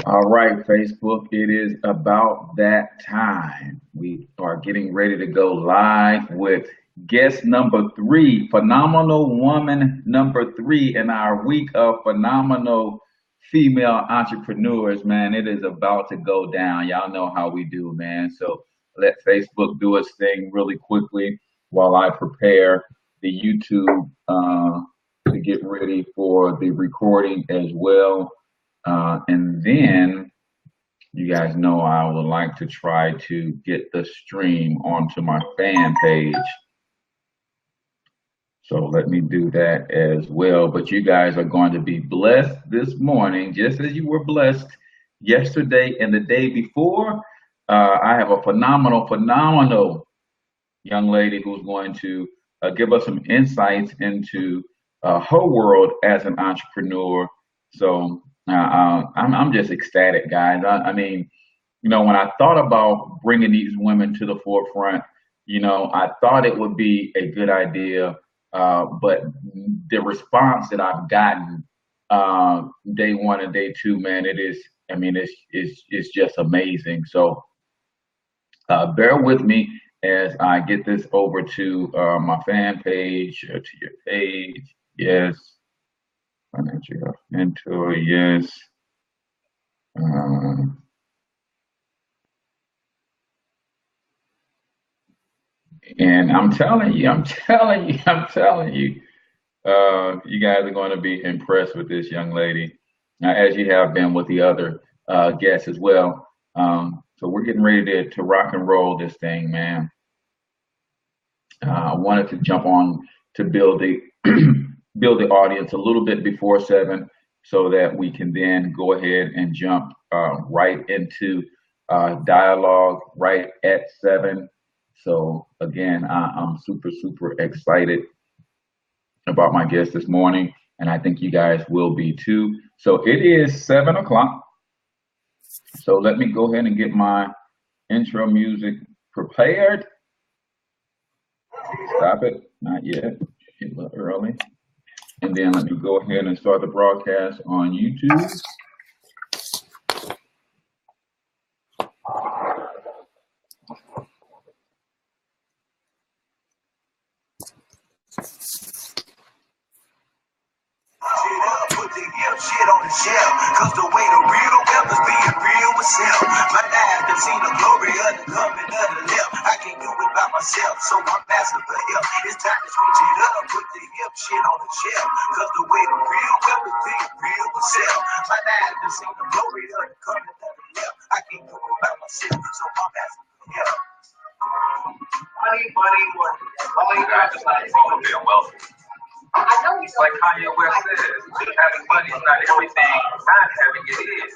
All right, Facebook, it is about that time. We are getting ready to go live with guest number three, phenomenal woman number three in our week of phenomenal female entrepreneurs, man. It is about to go down. Y'all know how we do, man. So let Facebook do its thing really quickly while I prepare the YouTube to get ready for the recording as well. And then you guys know I would like to try to get the stream onto my fan page. So let me do that as well. But you guys are going to be blessed this morning, just as you were blessed yesterday and the day before. I have a phenomenal young lady who's going to give us some insights into her world as an entrepreneur. So I'm just ecstatic, guys. I mean, when I thought about bringing these women to the forefront, I thought it would be a good idea, but the response that I've gotten day one and day two, man, it's just amazing. So bear with me as I get this over to my fan page, to your page. Yes. Financial Health Mentor, yes. And I'm telling you, you guys are going to be impressed with this young lady, as you have been with the other guests as well. So we're getting ready to rock and roll this thing, man. I wanted to jump on to build the build the audience a little bit before 7 so that we can then go ahead and jump right into dialogue right at 7. So again, I'm super excited about my guest this morning, and I think you guys will be too. So it is 7 o'clock. So let me go ahead and get my intro music prepared. Stop it, not yet, a little early. And then let me go ahead and start the broadcast on YouTube. Shit on the shelf, cause the way the real wealth is being real with self. My eyes can see the glory of the coming of the left. I can't do it by myself, so I'm asking for help. It's time to switch it up, put the hip shit on the shelf, cause the way the real wealth is being real with self. My eyes can see the glory of the coming of the left. I can't do it by myself, so I'm asking for help. Money. All you guys is not being wealthy. Like Kanye West says, having money is not everything. Not having it is.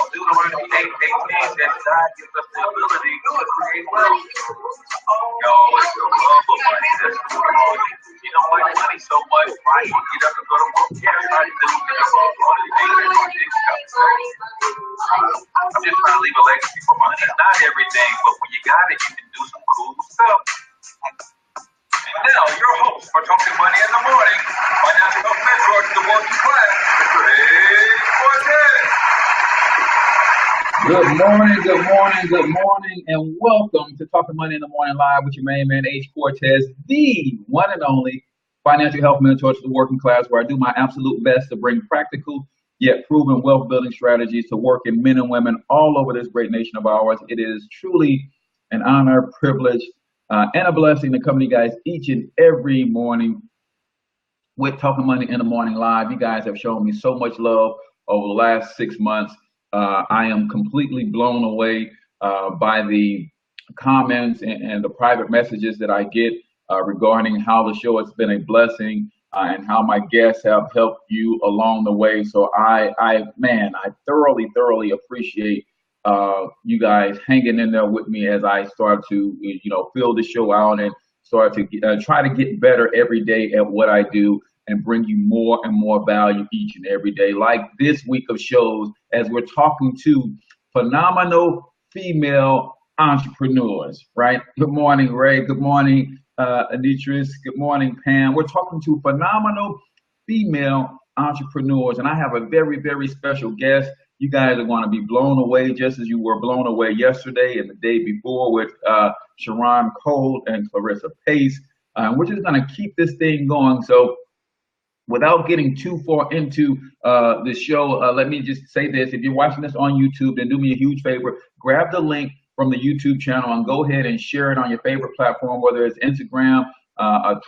Deuteronomy 8:18 that God gives us the ability to create wealth. Yo, it's the love of money that's the problem. You don't like money so much, why you get up and go to work? Everybody does it. I'm just trying to leave a legacy for money. It's not everything, but when you got it, you can do some cool stuff. And now, your host for Talking Money in the Morning, financial health mentor to the working class, Mr. H Cortez. Good morning, and welcome to Talking Money in the Morning Live with your main man, H Cortez, the one and only financial health mentor to the working class, where I do my absolute best to bring practical yet proven wealth building strategies to working men and women all over this great nation of ours. It is truly an honor, privilege, and a blessing to come to you guys each and every morning with Talking Money in the Morning Live. You guys have shown me so much love over the last 6 months. I am completely blown away by the comments and the private messages that I get regarding how the show has been a blessing and how my guests have helped you along the way. So I thoroughly appreciate you guys hanging in there with me as I start to, fill the show out and start to try to get better every day at what I do and bring you more and more value each and every day. Like this week of shows, as we're talking to phenomenal female entrepreneurs, right? Good morning, Ray. Good morning, Anitris. Good morning, Pam. We're talking to phenomenal female entrepreneurs, and I have a very special guest. You guys are going to be blown away just as you were blown away yesterday and the day before with Sharon Cole and Clarissa Pace. We're just going to keep this thing going. So without getting too far into the show, let me just say this. If you're watching this on YouTube, then do me a huge favor. Grab the link from the YouTube channel and go ahead and share it on your favorite platform, whether it's Instagram,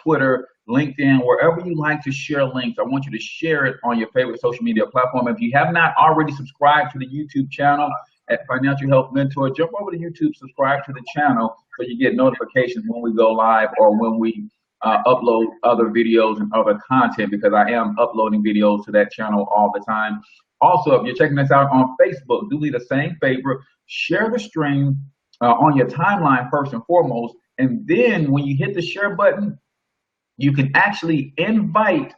Twitter, LinkedIn, wherever you like to share links. I want you to share it on your favorite social media platform. If you have not already subscribed to the YouTube channel at Financial Health Mentor, jump over to YouTube, subscribe to the channel so you get notifications when we go live or when we upload other videos and other content, because I am uploading videos to that channel all the time. Also, if you're checking this out on Facebook, do me the same favor, share the stream on your timeline first and foremost, and then when you hit the share button, you can actually invite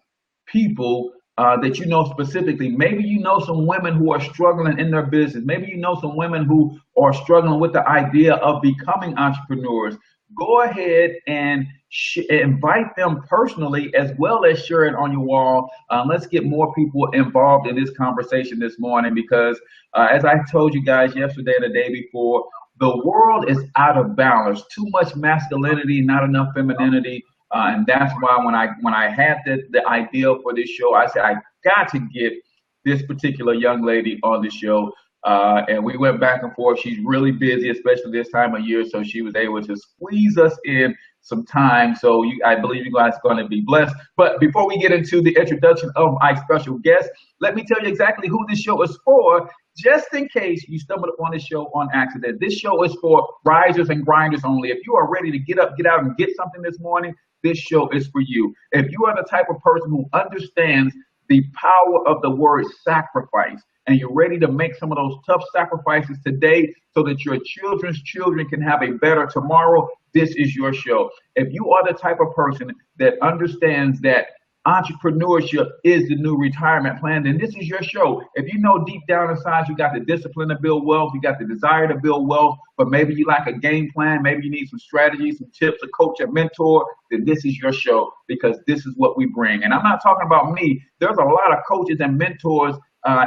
people that you know specifically. Maybe you know some women who are struggling in their business. Maybe you know some women who are struggling with the idea of becoming entrepreneurs. Go ahead and invite them personally, as well as share it on your wall. Let's get more people involved in this conversation this morning, because as I told you guys yesterday and the day before, the world is out of balance. Too much masculinity, not enough femininity. And that's why when I had the idea for this show, I said I got to get this particular young lady on the show. And we went back and forth. She's really busy, especially this time of year, so she was able to squeeze us in some time. So I believe you guys are going to be blessed. But before we get into the introduction of my special guest, let me tell you exactly who this show is for, just in case you stumbled upon this show on accident. This show is for risers and grinders only. If you are ready to get up, get out, and get something this morning, this show is for you. If you are the type of person who understands the power of the word sacrifice, and you're ready to make some of those tough sacrifices today so that your children's children can have a better tomorrow, this is your show. If you are the type of person that understands that entrepreneurship is the new retirement plan, then this is your show. If you know deep down inside you got the discipline to build wealth, you got the desire to build wealth, but maybe you like a game plan, maybe you need some strategies, some tips, a coach, a mentor, then this is your show, because this is what we bring. And I'm not talking about me. There's a lot of coaches and mentors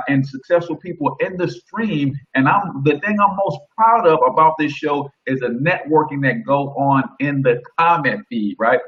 and successful people in the stream, and the thing I'm most proud of about this show is the networking that go on in the comment feed, right?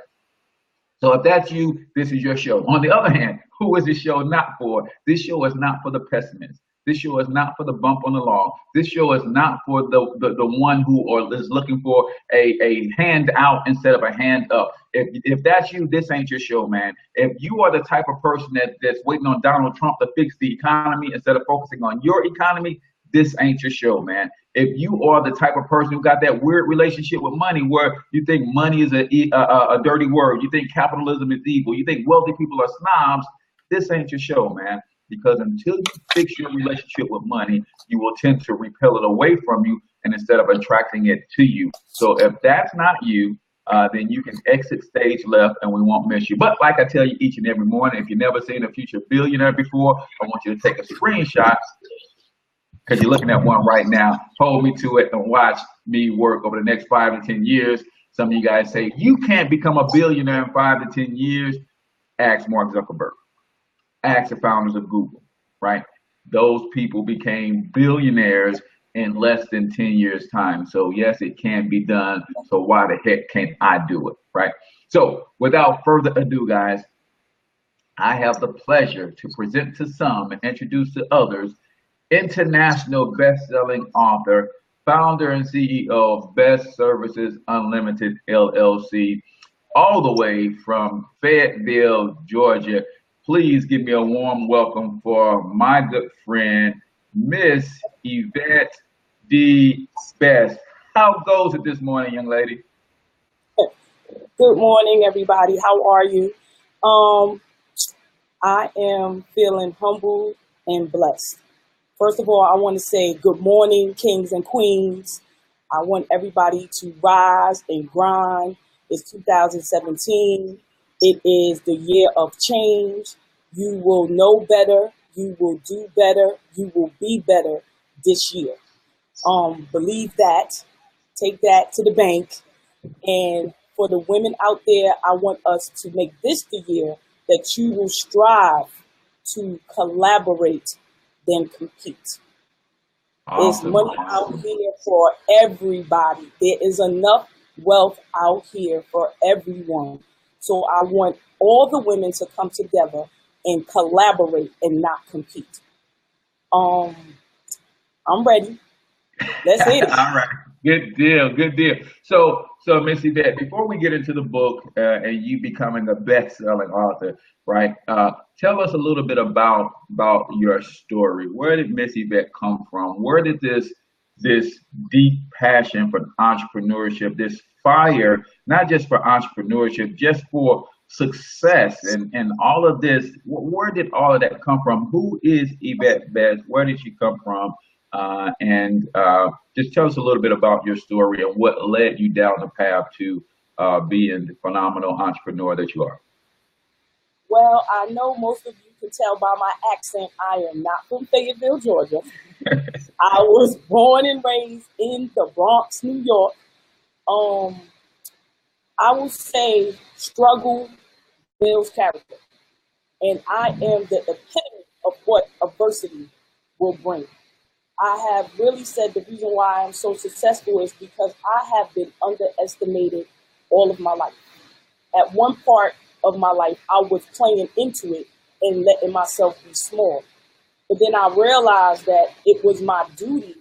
So if that's you, this is your show. On the other hand, who is this show not for? This show is not for the pessimist. This show is not for the bump on the law. This show is not for the one who is looking for a hand out instead of a hand up. If that's you, this ain't your show, man. If you are the type of person that's waiting on Donald Trump to fix the economy instead of focusing on your economy, this ain't your show, man. If you are the type of person who got that weird relationship with money where you think money is a dirty word, you think capitalism is evil, you think wealthy people are snobs, this ain't your show, man. Because until you fix your relationship with money, you will tend to repel it away from you, and instead of attracting it to you. So if that's not you, then you can exit stage left and we won't miss you. But like I tell you each and every morning, if you've never seen a future billionaire before, I want you to take a screenshot, because you're looking at one right now. Hold me to it and watch me work over the next 5 to 10 years. Some of you guys say, you can't become a billionaire in 5 to 10 years. Ask Mark Zuckerberg. Ask the founders of Google, right? Those people became billionaires in less than 10 years' time. So yes, it can be done. So why the heck can't I do it, right? So without further ado, guys, I have the pleasure to present to some and introduce to others international best-selling author, founder and CEO of Best Services Unlimited LLC, all the way from Fayetteville, Georgia. Please give me a warm welcome for my good friend, Miss Yvette D. Best. How goes it this morning, young lady? Good morning, everybody. How are you? I am feeling humble and blessed. First of all, I want to say good morning, kings and queens. I want everybody to rise and grind. It's 2017. It is the year of change. You will know better. You will do better. You will be better this year. Believe that. Take that to the bank. And for the women out there, I want us to make this the year that you will strive to collaborate than compete. It's Awesome. money out Awesome. here for everybody. There is enough wealth out here for everyone. So I want all the women to come together and collaborate and not compete. Um, I'm ready. Let's hit it. All right. Good deal. Good deal. So Miss Yvette, before we get into the book and you becoming a best-selling author, right? Tell us a little bit about your story. Where did Miss Yvette come from? Where did this deep passion for entrepreneurship, this fire, not just for entrepreneurship, just for success and all of this, where did all of that come from? Who is Yvette Best? Where did she come from? And just tell us a little bit about your story and what led you down the path to being the phenomenal entrepreneur that you are. Well, I know most of you can tell by my accent, I am not from Fayetteville, Georgia. I was born and raised in the Bronx, New York. Um, I would say struggle builds character. And I am the epitome of what adversity will bring. I have really said the reason why I'm so successful is because I have been underestimated all of my life. At one part of my life, I was playing into it and letting myself be small. But then I realized that it was my duty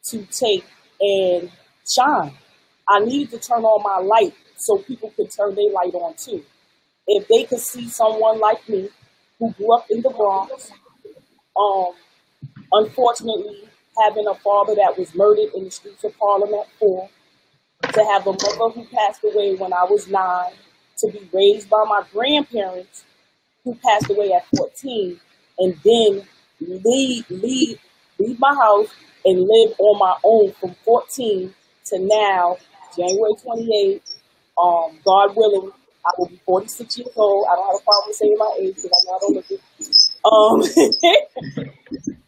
to take and shine. I needed to turn on my light so people could turn their light on too. If they could see someone like me who grew up in the Bronx, um, unfortunately having a father that was murdered in the streets of Harlem at 4, to have a mother who passed away when I was 9, to be raised by my grandparents who passed away at 14, and then leave my house and live on my own from 14 to now, January 28th. God willing, I will be 46 years old. I don't have a problem saying my age because I know I don't look it.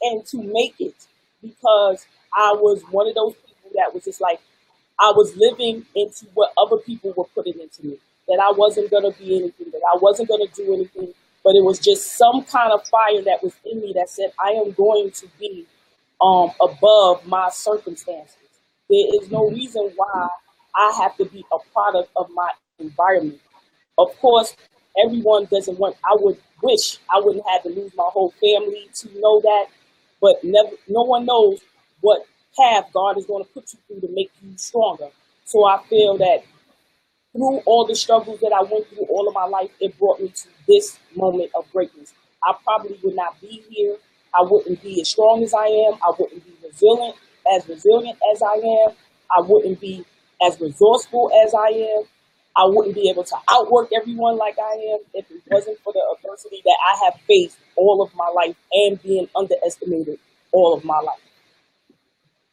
And to make it, because I was one of those people that was just like, I was living into what other people were putting into me, that I wasn't going to be anything, that I wasn't going to do anything, but it was just some kind of fire that was in me that said, I am going to be above my circumstances. There is no reason why I have to be a product of my environment. Of course, everyone doesn't want, I would wish I wouldn't have to lose my whole family to know that, but never, no one knows what path God is going to put you through to make you stronger. So I feel that through all the struggles that I went through all of my life, it brought me to this moment of greatness. I probably would not be here. I wouldn't be as strong as I am. I wouldn't be resilient as I am. I wouldn't be as resourceful as I am. I wouldn't be able to outwork everyone like I am if it wasn't for the adversity that I have faced all of my life and being underestimated all of my life.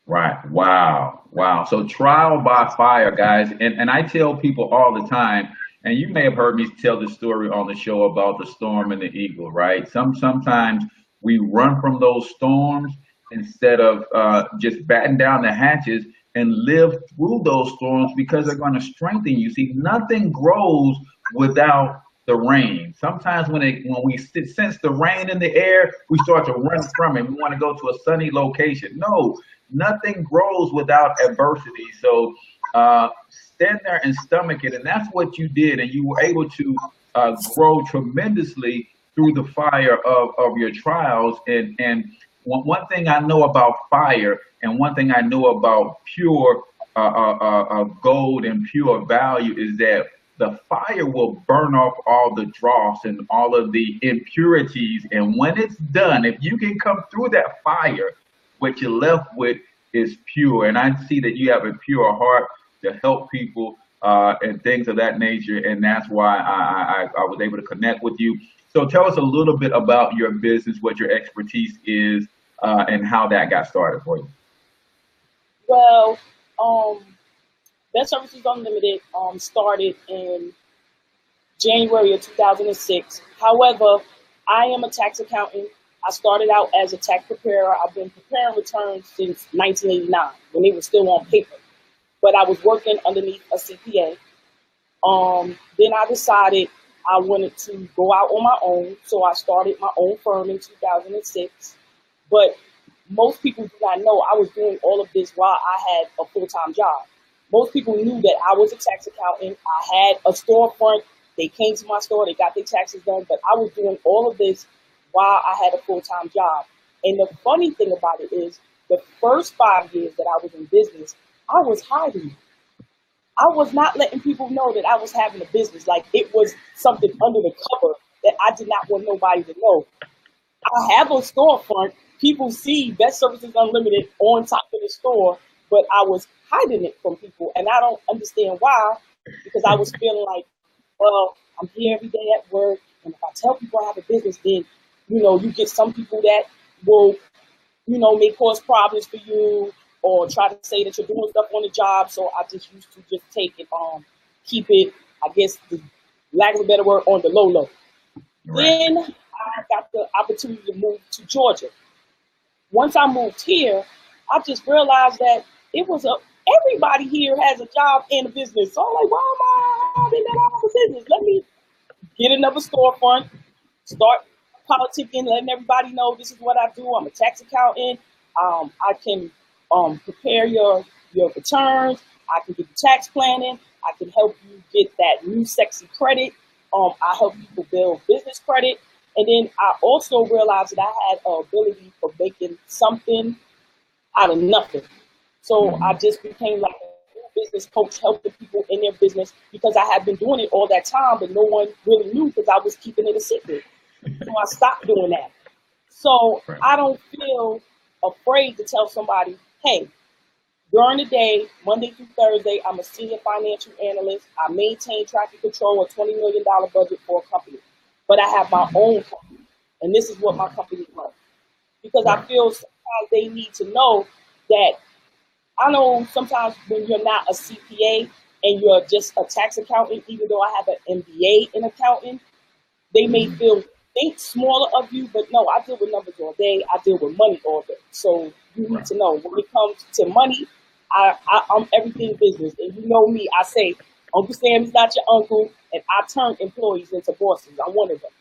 Right. Wow. Wow. So trial by fire, guys. And I tell people all the time, and you may have heard me tell this story on the show about the storm and the eagle, right? Sometimes we run from those storms instead of just batten down the hatches and live through those storms because they're going to strengthen you. See, nothing grows without the rain. Sometimes when we sense the rain in the air, we start to run from it. We want to go to a sunny location. No, nothing grows without adversity. So stand there and stomach it, and that's what you did, and you were able to grow tremendously through the fire of your trials. And one thing I know about fire, and one thing I know about pure gold and pure value is that the fire will burn off all the dross and all of the impurities. And when it's done, if you can come through that fire, what you're left with is pure. And I see that you have a pure heart to help people and things of that nature. And that's why I was able to connect with you. So tell us a little bit about your business, what your expertise is, and how that got started for you. Well, Best Services Unlimited started in January of 2006. However, I am a tax accountant. I started out as a tax preparer. I've been preparing returns since 1989 when they were still on paper, but I was working underneath a CPA. Then I decided I wanted to go out on my own, so I started my own firm in 2006. But most people do not know I was doing all of this while I had a full-time job. Most people knew that I was a tax accountant. I had a storefront. They came to my store. They got their taxes done. But I was doing all of this while I had a full-time job. And the funny thing about it is the first 5 years that I was in business, I was hiding. I was not letting people know that I was having a business. Like it was something under the cover that I did not want nobody to know. I have a storefront. People see Best Services Unlimited on top of the store, but I was hiding it from people, and I don't understand why, because I was feeling like, well, I'm here every day at work, and if I tell people I have a business, then, you get some people that will, may cause problems for you or try to say that you're doing stuff on the job, so I just used to just take it, keep it, I guess, the lack of a better word, on the low. Right. Then I got the opportunity to move to Georgia. Once I moved here, I just realized that everybody here has a job and a business. So I'm like, why am I having that other business? Let me get another storefront, start politicking, letting everybody know this is what I do. I'm a tax accountant. I can prepare your returns. I can do tax planning. I can help you get that new sexy credit. I help people build business credit. And then I also realized that I had an ability for making something out of nothing. So I just became like a business coach, helping people in their business, because I had been doing it all that time, but no one really knew because I was keeping it a secret. So I stopped doing that. So I don't feel afraid to tell somebody, hey, during the day, Monday through Thursday, I'm a senior financial analyst. I maintain traffic control, a $20 million budget for a company. But I have my own company, and this is what my company does. Because I feel sometimes they need to know that, I know sometimes when you're not a CPA and you're just a tax accountant, even though I have an MBA in accounting, they may think smaller of you, but no, I deal with numbers all day. I deal with money all day. So you need to know, when it comes to money, I'm everything business. And you know me, I say, Uncle Sam is not your uncle, and I turn employees into bosses. I'm one of them.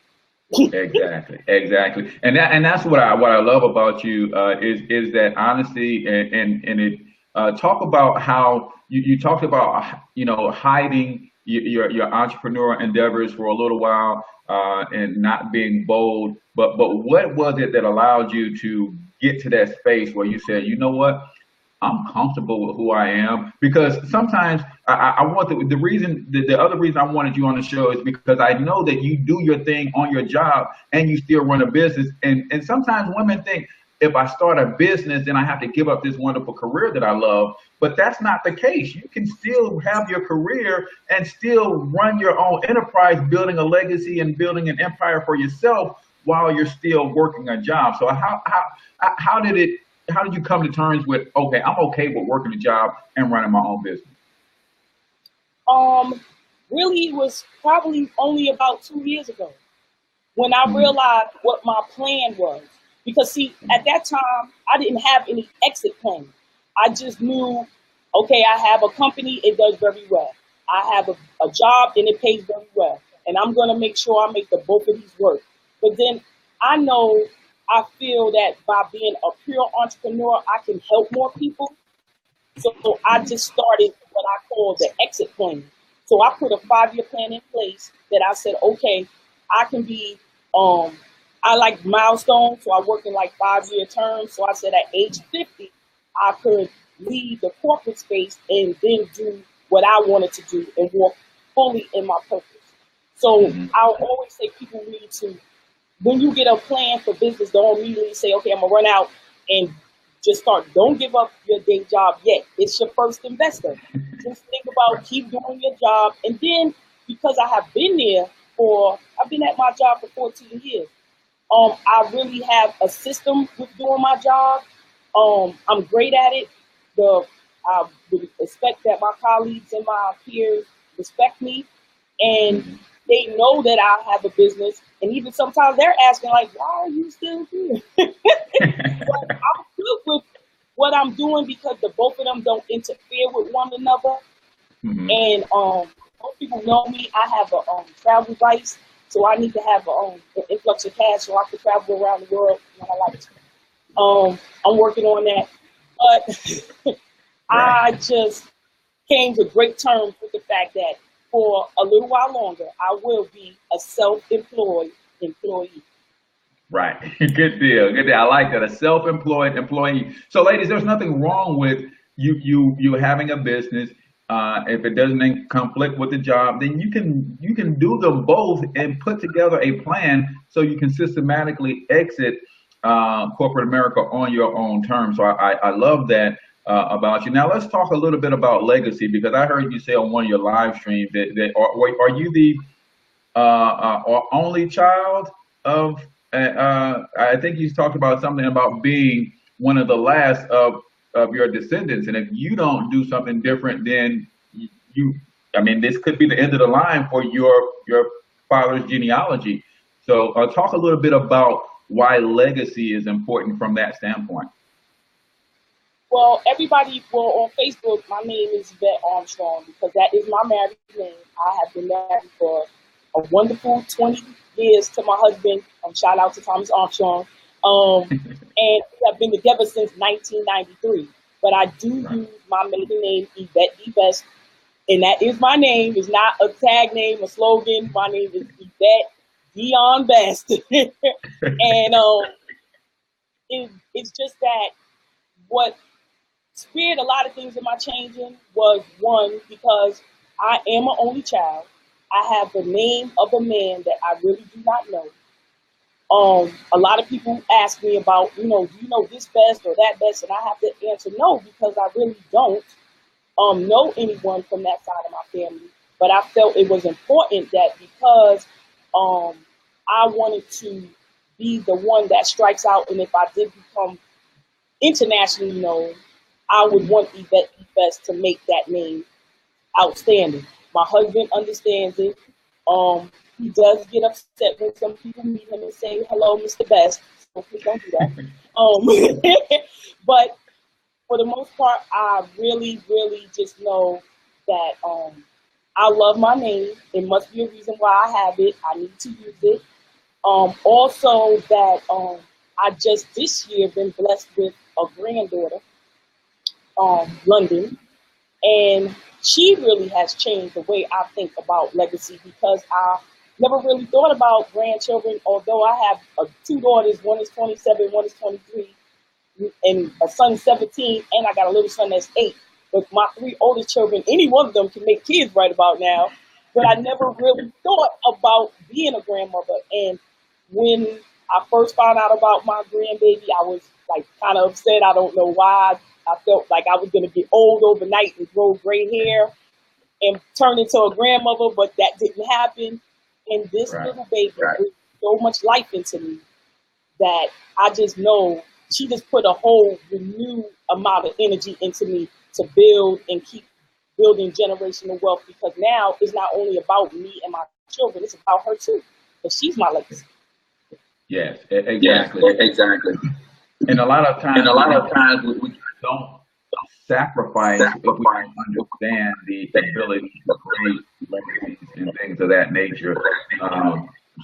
Exactly. And that's what I love about you, is that honesty, and it talk about how you talked about, hiding your entrepreneur endeavors for a little while, and not being bold, but what was it that allowed you to get to that space where you said, you know what, I'm comfortable with who I am? Because sometimes I want the other reason I wanted you on the show is because I know that you do your thing on your job and you still run a business. And sometimes women think, if I start a business, then I have to give up this wonderful career that I love. But that's not the case. You can still have your career and still run your own enterprise, building a legacy and building an empire for yourself while you're still working a job. So how did you come to terms with, okay, I'm okay with working a job and running my own business? Really, it was probably only about 2 years ago when I realized what my plan was. Because see, at that time, I didn't have any exit plan. I just knew, okay, I have a company, it does very well. I have a job and it pays very well. And I'm going to make sure I make the both of these work. But then I feel that by being a pure entrepreneur, I can help more people. So I just started what I call the exit plan. So I put a 5-year plan in place that I said, okay, I can be, I like milestones, so I work in like 5-year terms. So I said at age 50, I could leave the corporate space and then do what I wanted to do and walk fully in my purpose. So I'll always say people need to, when you get a plan for business, don't immediately say, okay, I'm going to run out and just start. Don't give up your day job yet. It's your first investor. Just think about keep doing your job. And then because I have been I've been at my job for 14 years. I really have a system with doing my job. I'm great at it. I would expect that my colleagues and my peers respect me, and they know that I have a business. And even sometimes they're asking, like, why are you still here? But I'm good with what I'm doing because the both of them don't interfere with one another. And most people know me. I have a travel vice, so I need to have an influx of cash so I can travel around the world when I like to. I'm working on that, but Right. I just came to great terms with the fact that for a little while longer, I will be a self-employed employee. Right. Good deal. Good deal. I like that. A self-employed employee. So, ladies, there's nothing wrong with you having a business. If it doesn't conflict with the job, then you can do them both and put together a plan so you can systematically exit corporate America on your own terms. So I love that about you. Now let's talk a little bit about legacy because I heard you say on one of your live streams that are you the only child of, I think you talked about something about being one of the last of your descendants. And if you don't do something different, then you, I mean, this could be the end of the line for your father's genealogy. So talk a little bit about why legacy is important from that standpoint. Well, everybody, well, on Facebook, my name is Yvette Armstrong because that is my married name. I have been married for a wonderful 20 years to my husband. Shout out to Thomas Armstrong. And we have been together since 1993. But I do use my maiden name, Yvette D. Best, and that is my name. It's not a tag name, a slogan. My name is Yvette Dion Best. And it's just that what speared a lot of things in my changing was one, because I am an only child. I have the name of a man that I really do not know. A lot of people ask me about, do you know this Best or that Best? And I have to answer no, because I really don't know anyone from that side of my family. But I felt it was important that because I wanted to be the one that strikes out, and if I did become internationally known, I would want Yvette E. Best to make that name outstanding. My husband understands it. He does get upset when some people meet him and say, "Hello, Mr. Best." So please don't do that. But for the most part, I really, really just know that I love my name. There must be a reason why I have it. I need to use it. Also, that I just this year been blessed with a granddaughter, London, and she really has changed the way I think about legacy because I never really thought about grandchildren. Although I have two daughters, one is 27, one is 23, and a son 17, and I got a little son that's 8. But my three oldest children, any one of them can make kids right about now. But I never really thought about being a grandmother. And when I first found out about my grandbaby, I was like kind of upset. I don't know why. I felt like I was going to get old overnight and grow gray hair and turn into a grandmother, but that didn't happen. And this little baby brings so much life into me that I just know she just put a whole renewed amount of energy into me to build and keep building generational wealth, because now it's not only about me and my children, it's about her too. But she's my legacy. Yes, exactly. And a lot of times we don't sacrifice if we don't understand the ability to create legacies and things of that nature.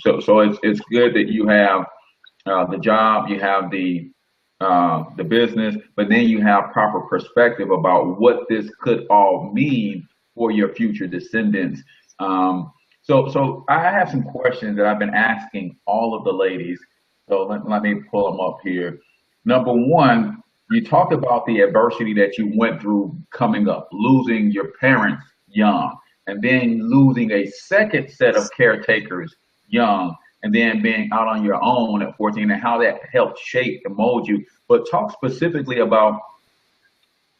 So it's good that you have the job, you have the business, but then you have proper perspective about what this could all mean for your future descendants. So I have some questions that I've been asking all of the ladies. So let me pull them up here. Number one, you talked about the adversity that you went through coming up, losing your parents young, and then losing a second set of caretakers young, and then being out on your own at 14, and how that helped shape and mold you. But talk specifically about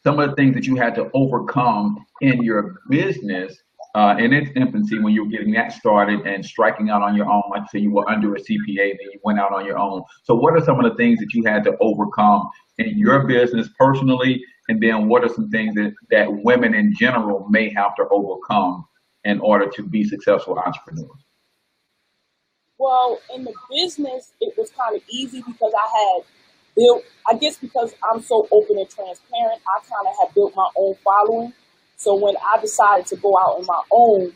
some of the things that you had to overcome in your business in its infancy when you were getting that started and striking out on your own. Like you said, you were under a CPA, then you went out on your own. So what are some of the things that you had to overcome in your business personally? And then what are some things that women in general may have to overcome in order to be successful entrepreneurs? Well, in the business, it was kind of easy because I had built, I guess because I'm so open and transparent, I kind of had built my own following. So when I decided to go out on my own,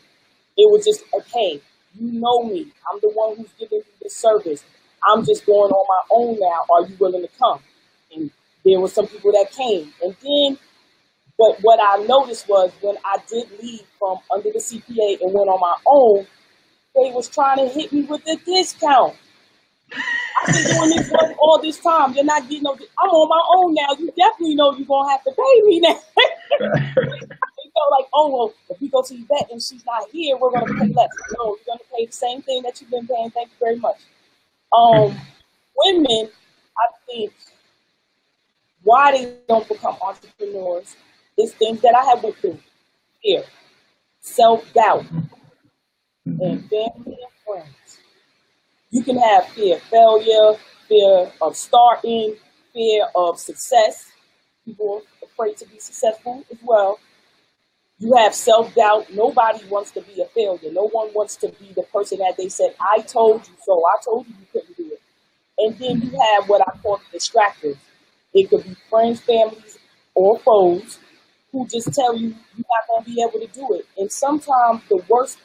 it was just, okay, you know me. I'm the one who's giving you this service. I'm just going on my own now. Are you willing to come? there were some people that came. And then, but what I noticed was when I did leave from under the CPA and went on my own, they was trying to hit me with a discount. I've been doing this work all this time. You're not getting no. I'm on my own now. You definitely know you're gonna have to pay me now. They go like, oh well, if we go to Yvette and she's not here, we're gonna pay less. No, you're gonna pay the same thing that you've been paying. Thank you very much. Women, I think, why they don't become entrepreneurs is things that I have went through. Fear, self-doubt, and family and friends. You can have fear of failure, fear of starting, fear of success. People are afraid to be successful as well. You have self-doubt. Nobody wants to be a failure. No one wants to be the person that they said, I told you so. I told you you couldn't do it. And then you have what I call distractors. It could be friends, families, or foes who just tell you you're not going to be able to do it. And sometimes the worst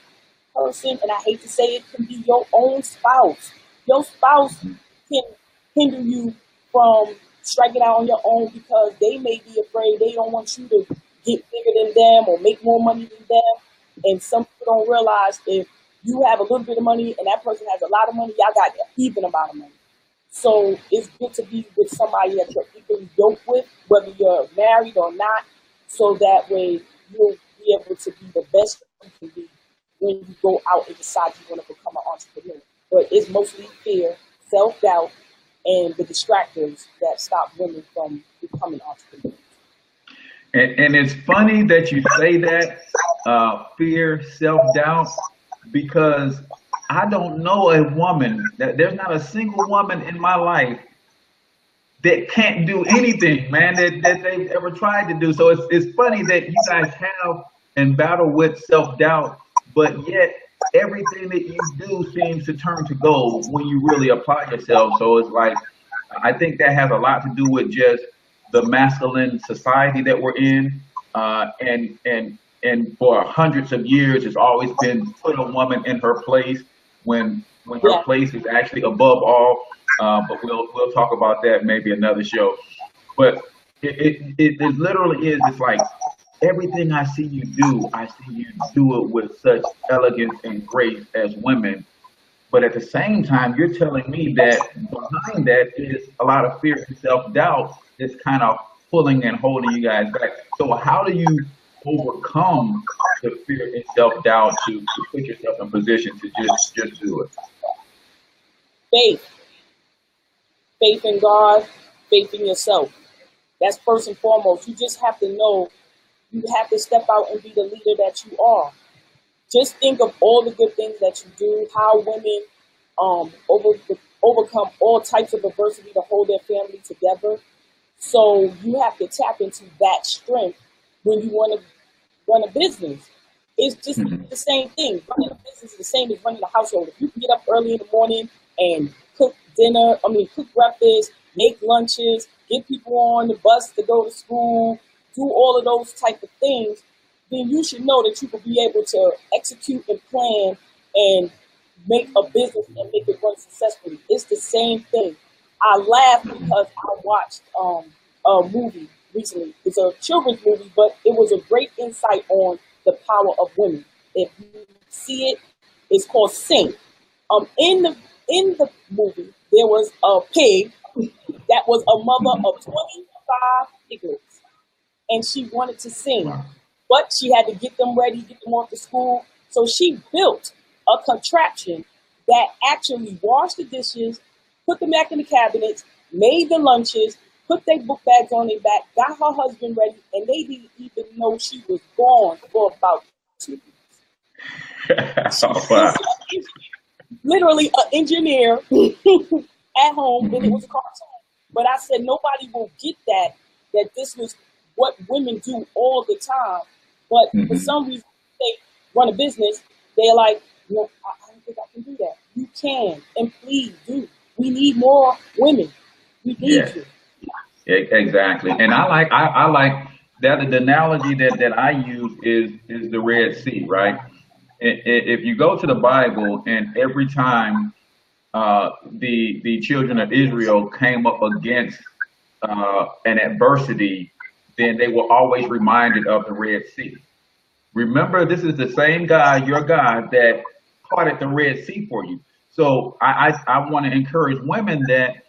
person, and I hate to say it, can be your own spouse. Your spouse can hinder you from striking out on your own because they may be afraid. They don't want you to get bigger than them or make more money than them. And some people don't realize if you have a little bit of money and that person has a lot of money, y'all got an even amount of money. So it's good to be with somebody that you're equally yoked with, whether you're married or not, so that way you'll be able to be the best you can be when you go out and decide you want to become an entrepreneur. But it's mostly fear, self-doubt, and the distractors that stop women from becoming entrepreneurs. And it's funny that you say that, fear, self-doubt, because I don't know a woman, there's not a single woman in my life that can't do anything, man, that they've ever tried to do. So it's funny that you guys have and battle with self-doubt, but yet everything that you do seems to turn to gold when you really apply yourself. So it's like, I think that has a lot to do with just the masculine society that we're in, and for hundreds of years, it's always been put a woman in her place when her place is actually above all. But we'll talk about that maybe another show. But it literally is. It's like everything I see you do it with such elegance and grace as women. But at the same time, you're telling me that behind that is a lot of fear and self-doubt that's kind of pulling and holding you guys back. So how do you overcome the fear and self-doubt to put yourself in position to just do it? Faith. Faith in God, faith in yourself. That's first and foremost. You just have to know you have to step out and be the leader that you are. Just think of all the good things that you do, how women overcome all types of adversity to hold their family together. So you have to tap into that strength when you want to run a business. It's just the same thing. Running a business is the same as running a household. If you can get up early in the morning and cook breakfast, make lunches, get people on the bus to go to school, do all of those type of things, then you should know that you will be able to execute and plan and make a business and make it run successfully. It's the same thing. I laugh because I watched a movie recently. It's a children's movie, but it was a great insight on the power of women. If you see it, it's called Sing. In the movie, there was a pig that was a mother of 25 piglets, and she wanted to sing, but she had to get them ready, get them off to school. So she built a contraption that actually washed the dishes, put them back in the cabinets, made the lunches, put their book bags on their back, got her husband ready, and they didn't even know she was gone for about 2 weeks. Wow. Literally an engineer at home, and it was a cartoon. But I said nobody will get that this was what women do all the time. But for some reason, they run a business, they're like, no, I don't think I can do that. You can, and please do. We need more women. We need you. Exactly. And I like that the analogy that I use is the Red Sea, right? If you go to the Bible, and every time the children of Israel came up against and adversity, then they were always reminded of the Red Sea. Remember, this is the same God, your God, that parted the Red Sea for you. So I want to encourage women that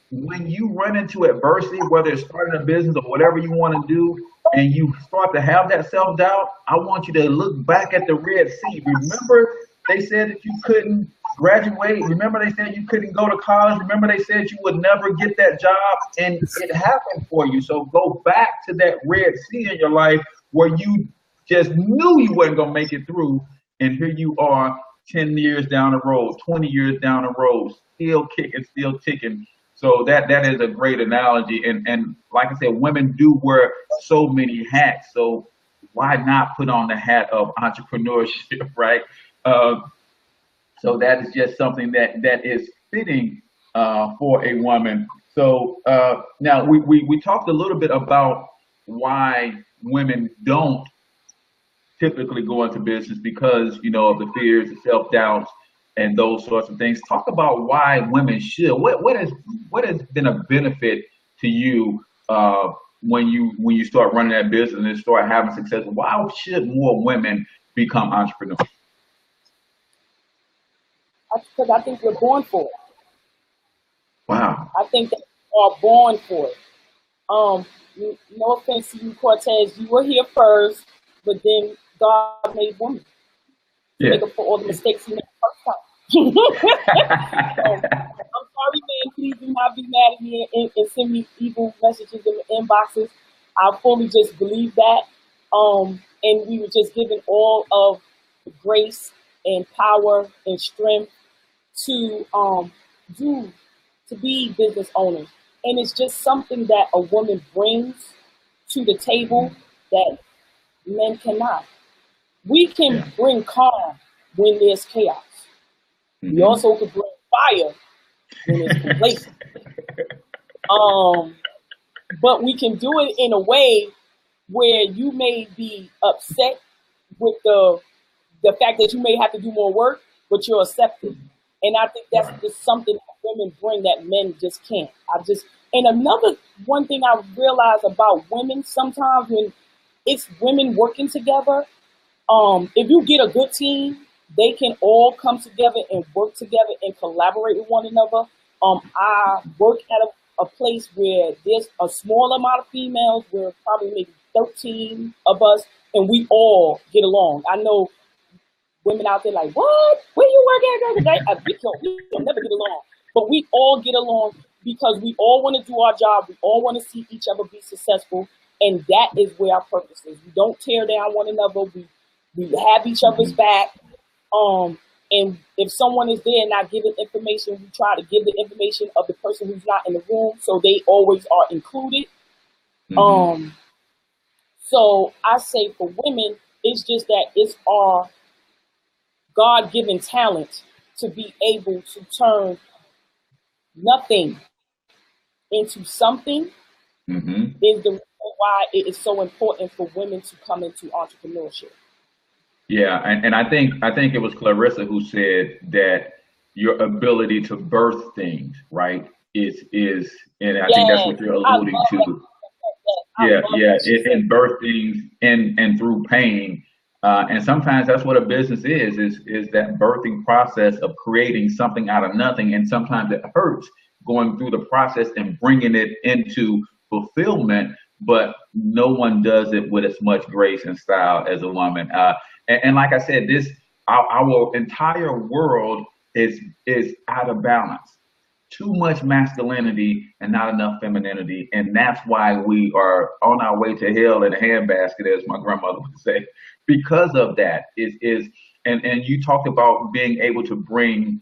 when you run into adversity, whether it's starting a business or whatever you want to do, and you start to have that self-doubt, I want you to look back at the Red Sea. Remember, they said that you couldn't graduate. Remember, they said you couldn't go to college. Remember, they said you would never get that job, and it happened for you. So go back to that Red Sea in your life where you just knew you wasn't going to make it through, and here you are 10 years down the road, 20 years down the road, still kicking, still ticking. So that is a great analogy. And like I said, women do wear so many hats. So why not put on the hat of entrepreneurship, right? So that is just something that is fitting for a woman. So now we talked a little bit about why women don't typically go into business because, you know, of the fears, the self-doubts, and those sorts of things. Talk about why women should. What has been a benefit to you when you start running that business and start having success? Why should more women become entrepreneurs? Because I think we're born for it. Wow. I think that we are born for it. No offense to you, Cortez. You were here first, but then God made women. Yeah. Make up for all the mistakes he made the first time. I'm sorry, man. Please do not be mad at me and send me evil messages in the inboxes. I fully just believe that. And we were just given all of the grace and power and strength to be business owners. And it's just something that a woman brings to the table that men cannot. We can bring calm when there's chaos. We also can bring fire when there's complacent. But we can do it in a way where you may be upset with the fact that you may have to do more work, but you're accepted. And I think that's just something that women bring that men just can't. And another one thing I realize about women, sometimes when it's women working together, if you get a good team, they can all come together and work together and collaborate with one another. I work at a place where there's a small amount of females, where probably maybe 13 of us, and we all get along. I know women out there like, what? Where you work at? We'll never get along. But we all get along because we all want to do our job. We all want to see each other be successful. And that is where our purpose is. We don't tear down one another. We have each other's back. And if someone is there and not giving information, we try to give the information of the person who's not in the room, so they always are included. So I say for women, it's just that it's our God-given talent to be able to turn nothing into something. Is the reason why it is so important for women to come into entrepreneurship. Yeah, and I think it was Clarissa who said that your ability to birth things, right, is and I think that's what you're alluding to. And birth things and through pain. And sometimes that's what a business is that birthing process of creating something out of nothing. And sometimes it hurts going through the process and bringing it into fulfillment, but no one does it with as much grace and style as a woman. And like I said, our entire world is out of balance. Too much masculinity and not enough femininity. And that's why we are on our way to hell in a handbasket, as my grandmother would say, because of that. And you talked about being able to bring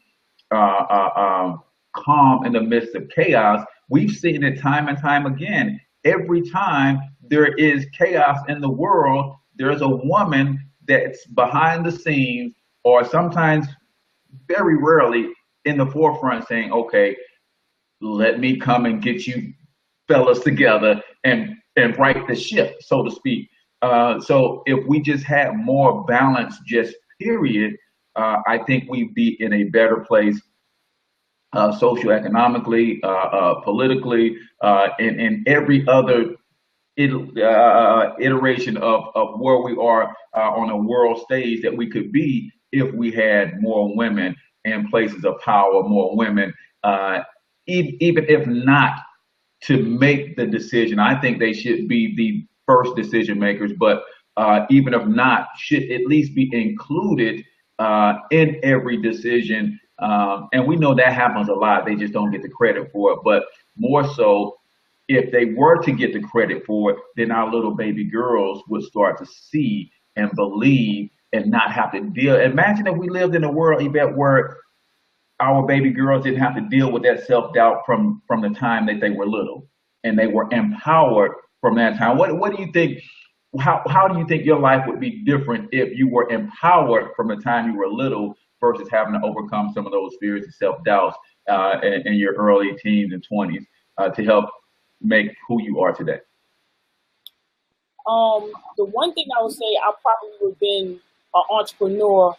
calm in the midst of chaos. We've seen it time and time again. Every time there is chaos in the world, there's a woman that's behind the scenes, or sometimes very rarely in the forefront, saying, okay, let me come and get you fellas together and right the ship, so to speak. So if we just had more balance, just period, I think we'd be in a better place socioeconomically, politically, and every other iteration of where we are on a world stage that we could be if we had more women in places of power, more women, even if not to make the decision. I think they should be the first decision makers, but even if not, should at least be included in every decision. And we know that happens a lot. They just don't get the credit for it. But more so, if they were to get the credit for it, then our little baby girls would start to see and believe and not have to deal. Imagine if we lived in a world, Yvette, where our baby girls didn't have to deal with that self-doubt from the time that they were little, and they were empowered from that time. What do you think? How do you think your life would be different if you were empowered from the time you were little versus having to overcome some of those fears and self-doubts in your early teens and 20s to help make who you are today? The one thing I would say, I probably would have been an entrepreneur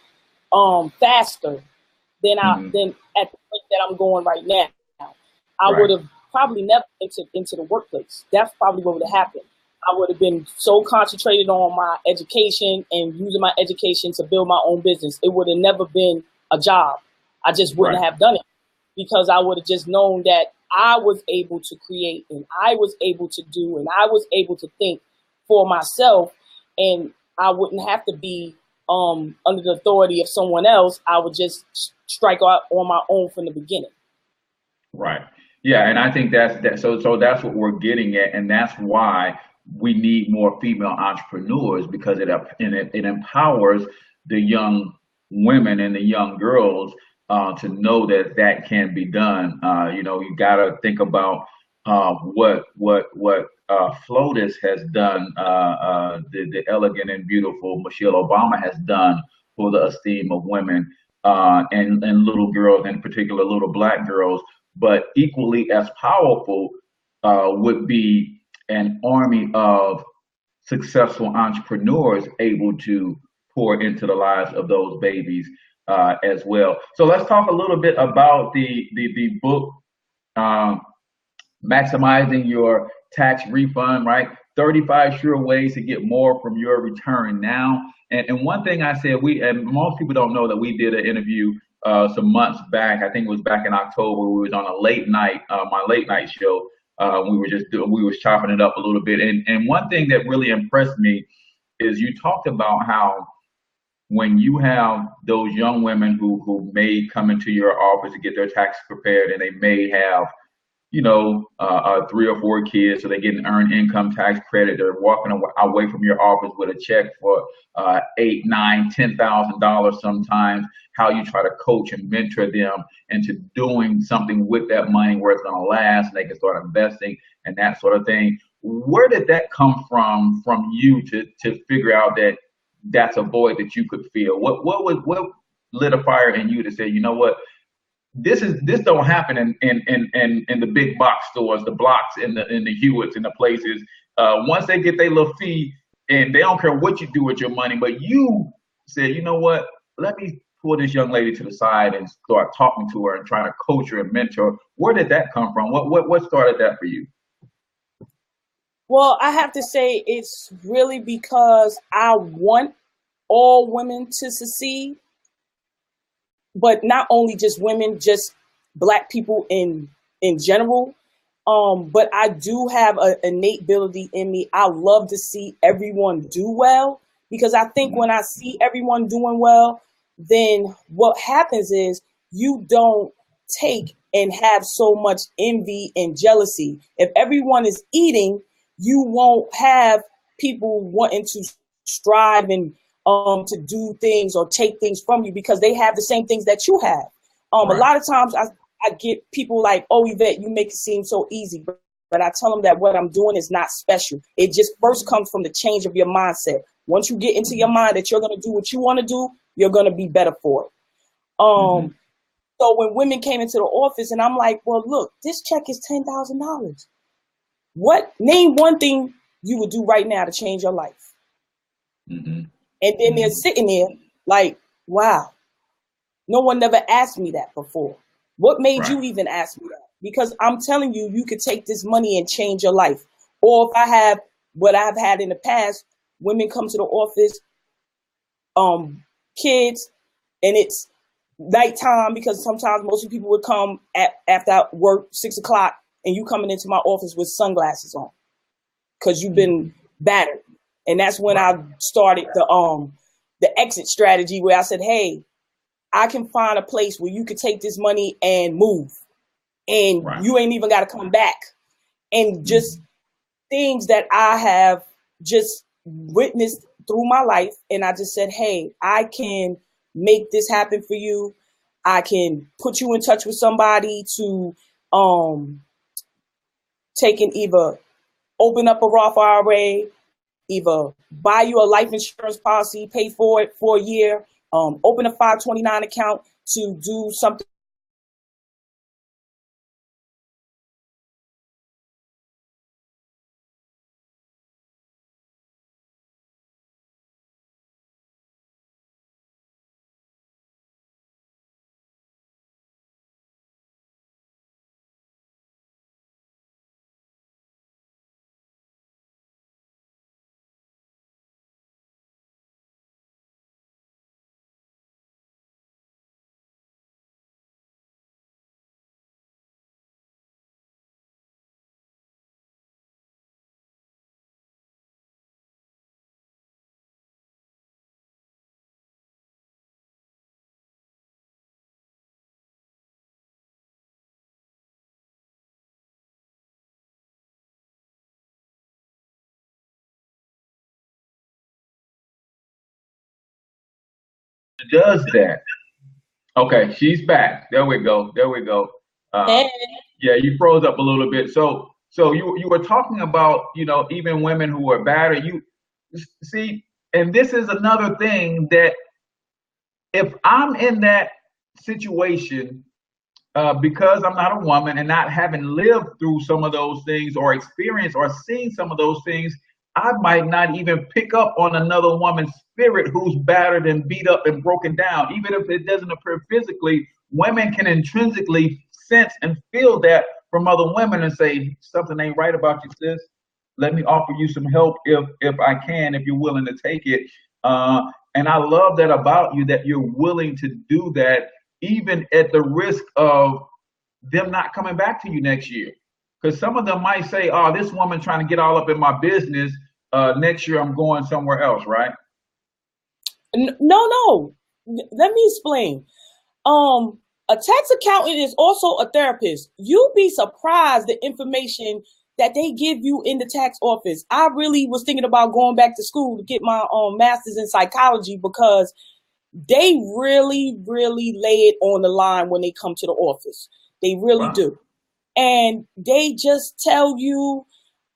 faster than than at the point that I'm going right now. I would have probably never entered into the workplace. That's probably what would have happened. I would have been so concentrated on my education and using my education to build my own business. It would have never been a job. I just wouldn't have done it because I would have just known that I was able to create and I was able to do and I was able to think for myself, and I wouldn't have to be under the authority of someone else. I would just strike out on my own from the beginning. Right. Yeah, and I think so that's what we're getting at, and that's why we need more female entrepreneurs, because it empowers the young women and the young girls to know that that can be done. You got to think about what FLOTUS has done, the elegant and beautiful Michelle Obama has done for the esteem of women and little girls, in particular little Black girls. But equally as powerful would be an army of successful entrepreneurs able to pour into the lives of those babies as well. So let's talk a little bit about the book, Maximizing Your Tax Refund, right? 35 Sure Ways to Get More from Your Return Now. And one thing I said, and most people don't know that we did an interview some months back. I think it was back in October. We was on a late night, my late night show. We was chopping it up a little bit. And one thing that really impressed me is you talked about how when you have those young women who may come into your office to get their taxes prepared, and they may have 3 or 4 kids, so they get an earned income tax credit. They're walking away from your office with a check for $8, $9, $10,000 sometimes. How you try to coach and mentor them into doing something with that money where it's going to last, and they can start investing and that sort of thing. Where did that come from you to figure out that that's a void that you could feel? What lit a fire in you to say, you know what? This don't happen in the big box stores, the blocks, in the Hewitts and the places. Once they get their little fee, and they don't care what you do with your money, but you said, you know what? Let me pull this young lady to the side and start talking to her and trying to coach her and mentor. Where did that come from? What started that for you? Well, I have to say it's really because I want all women to succeed. But not only just women, just Black people in general. But I do have an innate ability in me. I love to see everyone do well, because I think when I see everyone doing well, then what happens is you don't take and have so much envy and jealousy. If everyone is eating, you won't have people wanting to strive and to do things or take things from you, because they have the same things that you have. Right. A lot of times I get people like, oh, Yvette, you make it seem so easy. But I tell them that what I'm doing is not special. It just first comes from the change of your mindset. Once you get into your mind that you're going to do what you want to do, you're going to be better for it. So when women came into the office and I'm like, well, look, this check is $10,000. Name one thing you would do right now to change your life. And then they're sitting there like, wow, no one never asked me that before. What made Right. you even ask me that? Because I'm telling you, you could take this money and change your life. Or if I have what I've had in the past, women come to the office, kids, and it's nighttime because sometimes most people would come after work, 6 o'clock, and you coming into my office with sunglasses on because you've been battered. And that's when I started the exit strategy where I said, hey, I can find a place where you could take this money and move. And you ain't even got to come back. And just things that I have just witnessed through my life. And I just said, hey, I can make this happen for you. I can put you in touch with somebody to take and either open up a Roth IRA, either buy you a life insurance policy, pay for it for a year, open a 529 account to do something. Does that? Okay, she's back. There we go. There we go. Uh, Hey. yeah, you froze up a little bit. So you were talking about, even women who are battered. You see, and this is another thing that if I'm in that situation, because I'm not a woman and not having lived through some of those things or experienced or seen some of those things, I might not even pick up on another woman's spirit who's battered and beat up and broken down. Even if it doesn't appear physically, women can intrinsically sense and feel that from other women and say, something ain't right about you, sis. Let me offer you some help if I can, if you're willing to take it. And I love that about you, that you're willing to do that even at the risk of them not coming back to you next year. Because some of them might say, oh, this woman trying to get all up in my business. Next year I'm going somewhere else, right? No. Let me explain. A tax accountant is also a therapist. You'd be surprised the information that they give you in the tax office. I really was thinking about going back to school to get my master's in psychology because they really, really lay it on the line when they come to the office. They really do. And they just tell you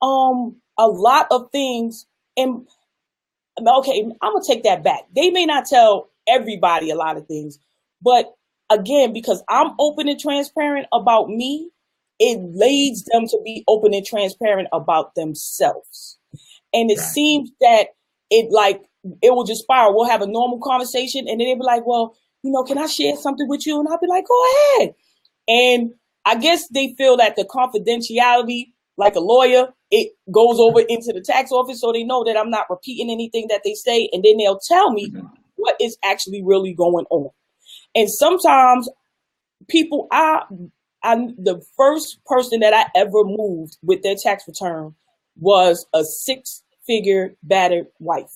a lot of things. And okay, I'm going to take that back. They may not tell everybody a lot of things, but again, because I'm open and transparent about me, it leads them to be open and transparent about themselves. And it seems that it will just spiral. We'll have a normal conversation and then they'll be like, well, can I share something with you? And I'll be like, go ahead. And I guess they feel that the confidentiality, like a lawyer, it goes over into the tax office so they know that I'm not repeating anything that they say. And then they'll tell me what is actually really going on. And sometimes people, I'm the first person that I ever moved with their tax return was a 6-figure battered wife.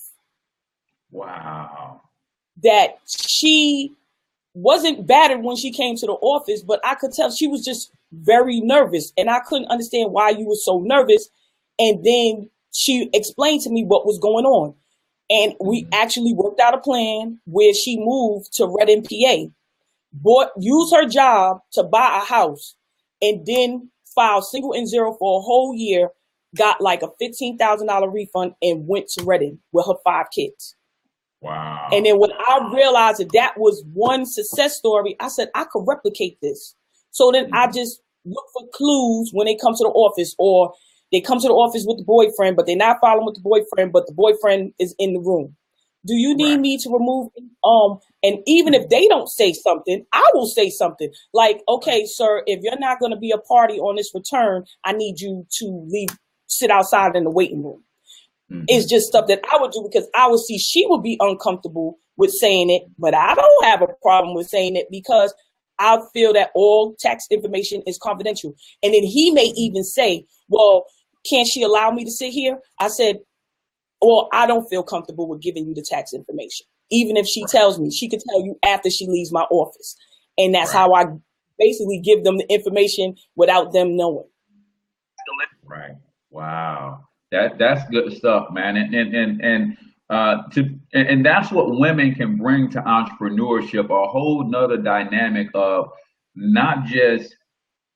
Wow. That she wasn't battered when she came to the office, but I could tell she was just very nervous. And I couldn't understand why you were so nervous. And then she explained to me what was going on. And we actually worked out a plan where she moved to Reading, PA. Used her job to buy a house and then filed single and zero for a whole year, got like a $15,000 refund and went to Reading with her 5 kids. Wow. And then when I realized that was one success story, I said, I could replicate this. So then I just look for clues when they come to the office, or they come to the office with the boyfriend, but they're not following with the boyfriend, but the boyfriend is in the room. Do you need Right. me to remove? And even if they don't say something, I will say something like, okay, sir, if you're not going to be a party on this return, I need you to sit outside in the waiting room. It's just stuff that I would do because I would see she would be uncomfortable with saying it, but I don't have a problem with saying it because I feel that all tax information is confidential. And then he may even say, well, can't she allow me to sit here? I said, well, I don't feel comfortable with giving you the tax information. Even if she tells me, she could tell you after she leaves my office. And that's how I basically give them the information without them knowing. Right. Wow. That's good stuff, man. And that's what women can bring to entrepreneurship, a whole nother dynamic of not just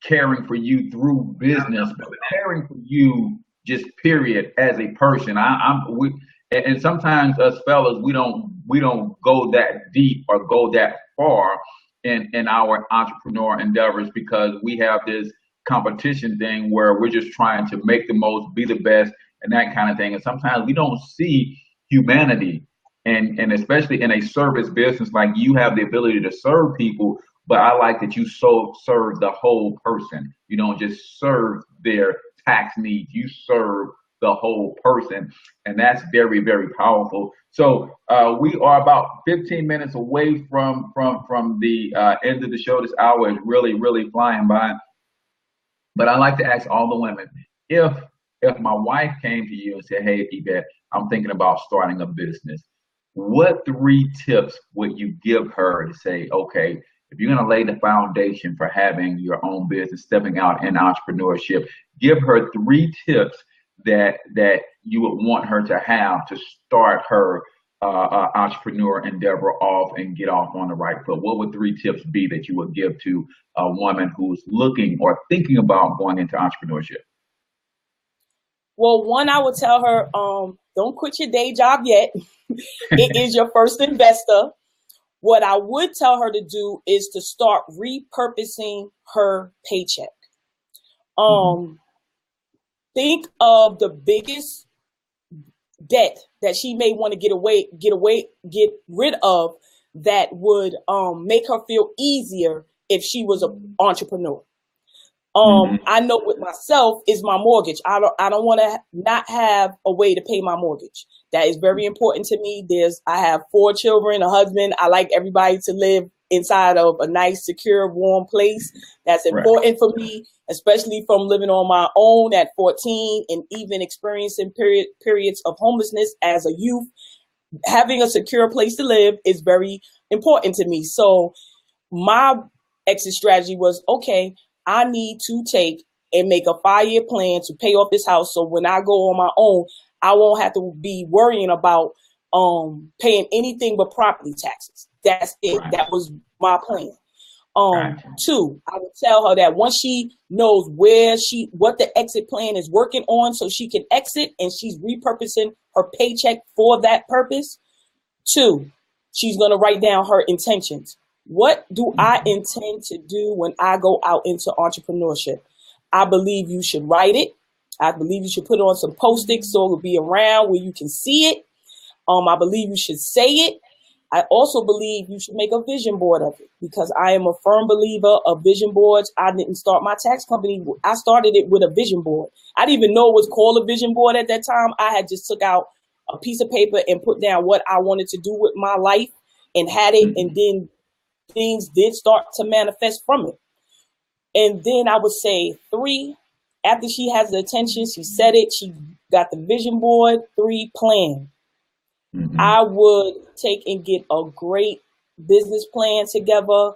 caring for you through business, but caring for you just period as a person. And sometimes us fellas, we don't go that deep or go that far in our entrepreneur endeavors because we have this competition thing where we're just trying to make the most, be the best, and that kind of thing. And sometimes we don't see humanity, and especially in a service business, like you have the ability to serve people. But I like that you serve the whole person. You don't just serve their tax needs. You serve the whole person, and that's very, very powerful. So we are about 15 minutes away from the end of the show. This hour is really, really flying by. But I like to ask all the women, if my wife came to you and said, hey, Yvette, I'm thinking about starting a business, what 3 tips would you give her to say, okay, if you're going to lay the foundation for having your own business, stepping out in entrepreneurship, give her 3 tips that you would want her to have to start her entrepreneur endeavor off and get off on the right foot? What would 3 tips be that you would give to a woman who's looking or thinking about going into entrepreneurship? Well, one, I would tell her, don't quit your day job yet. It is your first investor. What I would tell her to do is to start repurposing her paycheck. Think of the biggest debt that she may want to get rid of that would make her feel easier if she was an entrepreneur. I know with myself is my mortgage. I don't want to not have a way to pay my mortgage. That is very important to me. I have 4 children, a husband. I like everybody to live inside of a nice, secure, warm place. That's important for me, especially from living on my own at 14 and even experiencing periods of homelessness as a youth. Having a secure place to live is very important to me. So my exit strategy was, okay, I need to take and make a 5-year plan to pay off this house. So when I go on my own, I won't have to be worrying about paying anything but property taxes. That's it. Right. That was my plan. 2, I would tell her that once she knows what the exit plan is working on, so she can exit and she's repurposing her paycheck for that purpose. 2, she's going to write down her intentions. What do I intend to do when I go out into entrepreneurship? I believe you should write it. I believe you should put it on some Post-its so it'll be around where you can see it. I believe you should say it. I also believe you should make a vision board of it because I am a firm believer of vision boards. I didn't start my tax company. I started it with a vision board. I didn't even know it was called a vision board at that time. I had just took out a piece of paper and put down what I wanted to do with my life and had it. And then things did start to manifest from it. And then I would say 3, after she has the attention, she said it, she got the vision board, 3, plan. I would take and get a great business plan together,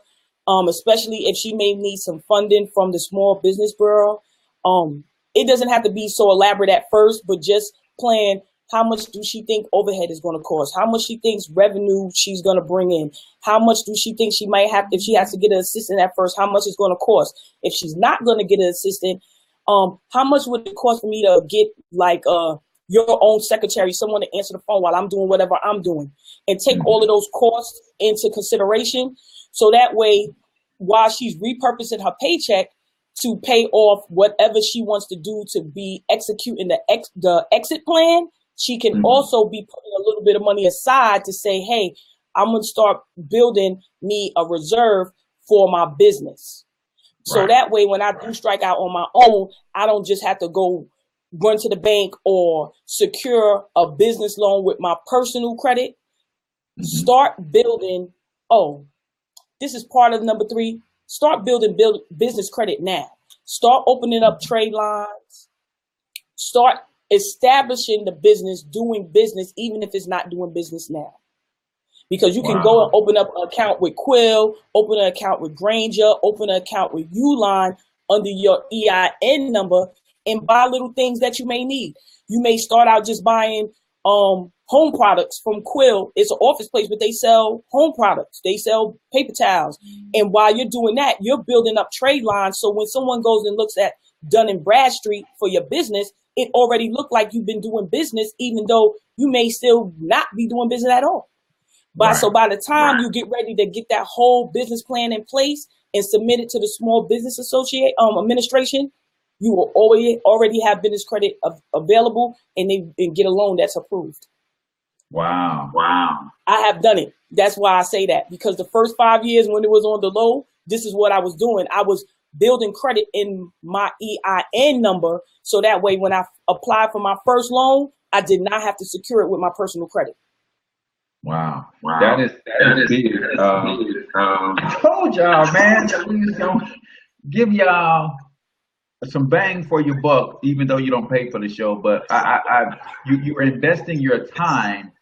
especially if she may need some funding from the Small Business Bureau. It doesn't have to be so elaborate at first, but just plan how much do she think overhead is going to cost? How much she thinks revenue she's going to bring in? How much do she think she might have, if she has to get an assistant at first, how much it's going to cost? If she's not going to get an assistant, how much would it cost for me to get like your own secretary, someone to answer the phone while I'm doing whatever I'm doing, and take all of those costs into consideration. So that way, while she's repurposing her paycheck to pay off whatever she wants to do to be executing the exit plan, she can also be putting a little bit of money aside to say, hey, I'm going to start building me a reserve for my business. So that way, when I do strike out on my own, I don't just have to go run to the bank or secure a business loan with my personal credit. Start building. Oh, this is part of number 3. Start building business credit now. Start opening up trade lines. Start establishing the business, doing business, even if it's not doing business now. Because you can go and open up an account with Quill, open an account with Granger, open an account with Uline under your EIN number and buy little things that you may need. You may start out just buying home products from Quill. It's an office place, but they sell home products. They sell paper towels. And while you're doing that, you're building up trade lines. So when someone goes and looks at Dun & Bradstreet for your business, it already looked like you've been doing business, even though you may still not be doing business at all. So by the time you get ready to get that whole business plan in place and submit it to the Small Business Administration, you will already have business credit available and get a loan that's approved. Wow. I have done it. That's why I say that, because the first 5 years when it was on the low, this is what I was doing. I was building credit in my EIN number. So that way, when I applied for my first loan, I did not have to secure it with my personal credit. Wow. That is big. I told y'all, man, please don't give y'all some bang for your buck, even though you don't pay for the show. But you're investing your time